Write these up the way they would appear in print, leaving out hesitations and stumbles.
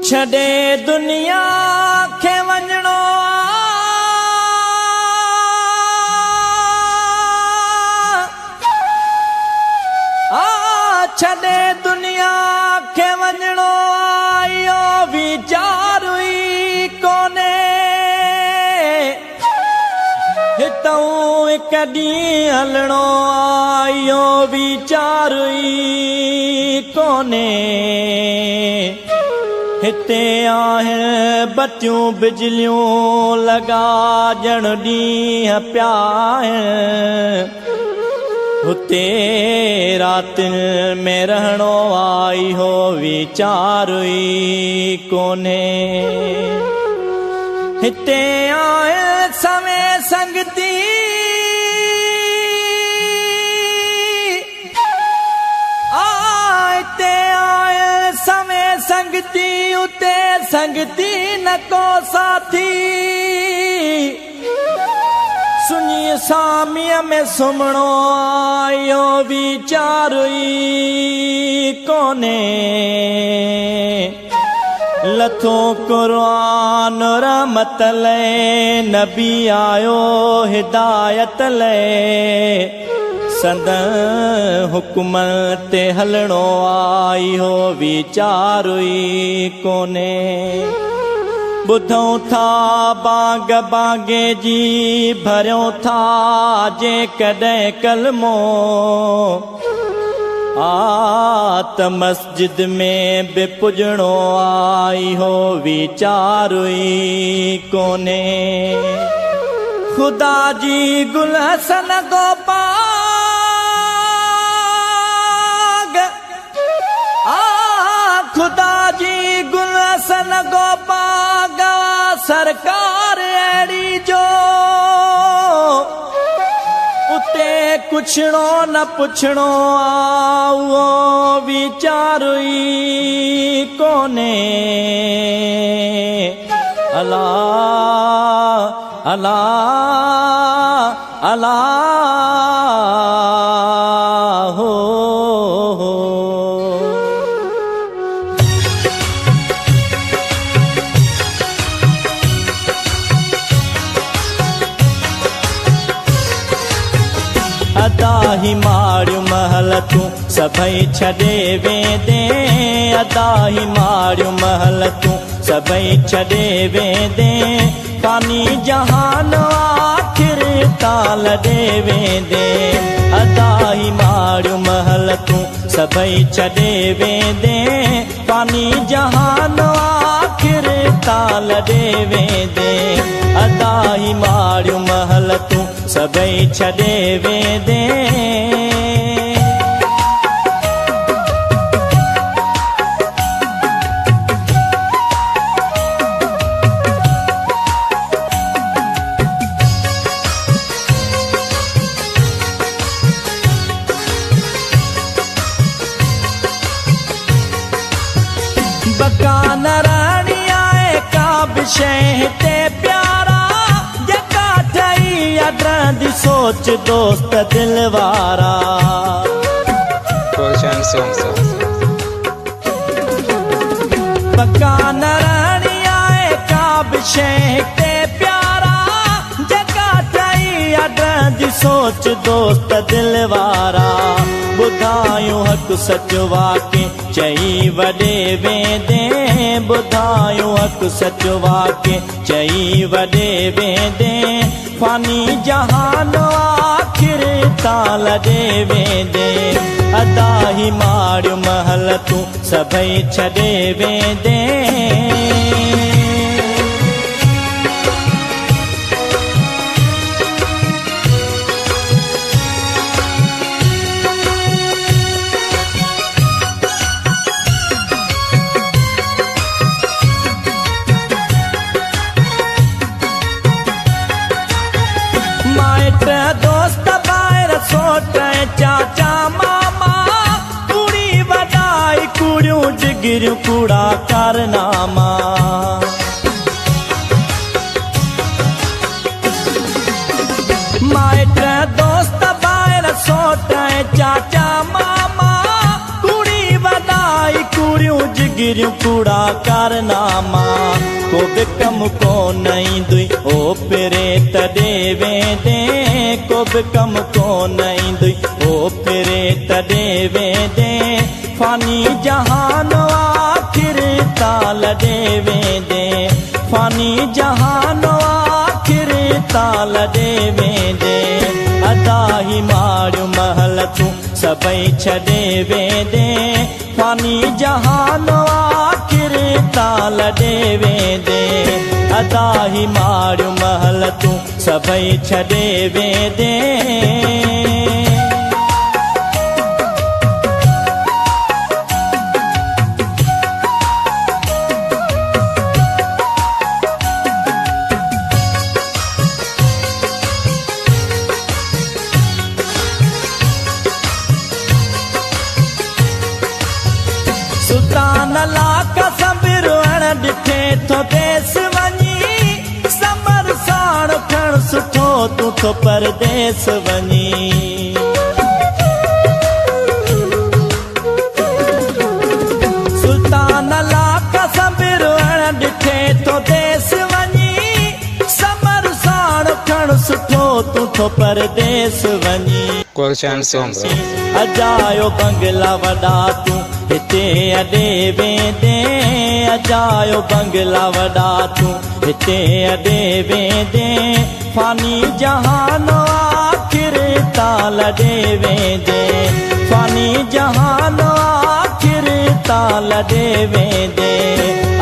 छॾे दुनिया खे वञणो छॾे दुनिया खे वञणो इहो वीचार ई कोन्हे हितां हिकु ॾींहुं हलणो इहो वीचार ई कोन्हे हिते आहिनि बतियूं बिजलियूं लॻा ॼण ॾींहं पिया आहिनि हुते रातिनि में रहणो इहो वीचार ई कोन्हे हिते आहिनि सवे संगती हिते आहिनि सवे संगती उते संगती न को साथी सुनी सामीअ में सुम्हणो इहो वीचार ई कोन्हे लथो क़ुरान रहमत लाइ नबी आयो हिदायत लाइ संदन हुकुम ते हलणो इहो वीचार ई कोन्हे ॿुधूं था बाग बागे जी भरियूं था जेकॾहिं कलमो त मस्जिद में बि पुॼणो इहो वीचार ई कोन्हे ख़ुदा जी गुल हसन गोपाग ख़ुदा जी गुल हसन गोपाग सरकार अहिड़ी जो उते कुछड़ो न पुछणो उहो वीचार ई कोन्हे अला अला अला हो अदा ही मारियूं महल तूं सभई छॾे वेंदे अदा ही मारियूं महल तूं सभई छॾे वेंदे कानी जहान आख़िर ताल ॾे वेंदे अदा ही मारियूं महल तूं सभई छॾे वेंदे कानी जहान आख़िर ताल ॾे वेंदे अदा ही मारियूं महल तूं सभई छॾे वेंदे बकान राणी आहे का बि शइ हिते प्यारा जेका ठही अॾंदी सोच दोस्त दिल वारा बकान राणी आहे का बि शइ हिते प्यारा जेका ठही अॾंदी सोच दोस्त दिल वारा ॿुधायूं हक़ सच वाके चई वॾे वेंदे ॿुधायूं हक़ सच वाके चई वॾे वेंदे फानी जहान आख़िर ताल ॾे वेंदे अदा ही मारियूं महल तूं सभई छॾे वेंदे दोस्त ॿाहिरि सोट चाचा मामा कुड़ी वॾाई कुड़ियूं जिगरियूं कूड़ा कारनामा माइट दोस्त ॿाहिरि सोट चाचा मामा कुड़ी वॾाई कुड़ी पूरियूं जिगरियूं कूड़ा कारनामा को बि कम को नहीं दुई ओ फिरे तॾे वेंदे को बि कम को नहीं दुई ओ फिरे तॾे वेंदे फानी जहान आखिर ताल ॾे वेंदे फानी जहान आखिर ताल ॾे वेंदे अदा ही मारियूं महल तूं सभई छॾे वेंदे फानी जहान आखिर ताल ॾे वेंदे अदा ही मारियूं महल तूं सभई छॾे वेंदे सुल्तान लाक संबिरवण ॾिठे थो देस वञी समर साण खण सुठो तूं थो परदेस वञी सुल्तान लाक संबिरवण ॾिठे थो देस वञी समर साण खण सुठो तूं थो परदेस वञी अजायो बंगला वॾा तूं हिते अॾे वेंदे अजायो बंगला वॾा तूं हिते अॾे वेंदे फानी जहान आखिर ताल ॾे वेंदे फानी जहान आखिर ताल ॾे वेंदे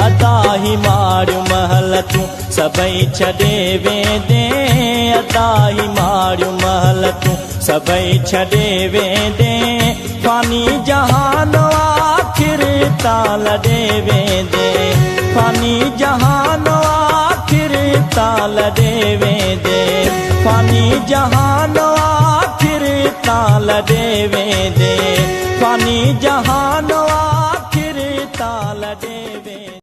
अदा ही मारियूं महल तूं सभई छॾे वेंदे अदा ही मारियूं महल तूं सभई छॾे वेंदे फानी जहान आखिर ताल ॾे वेंदे फानी जहान आखिर ताल ॾे वेंदे फानी जहान आखिर ताल ॾे वेंदे फानी जहान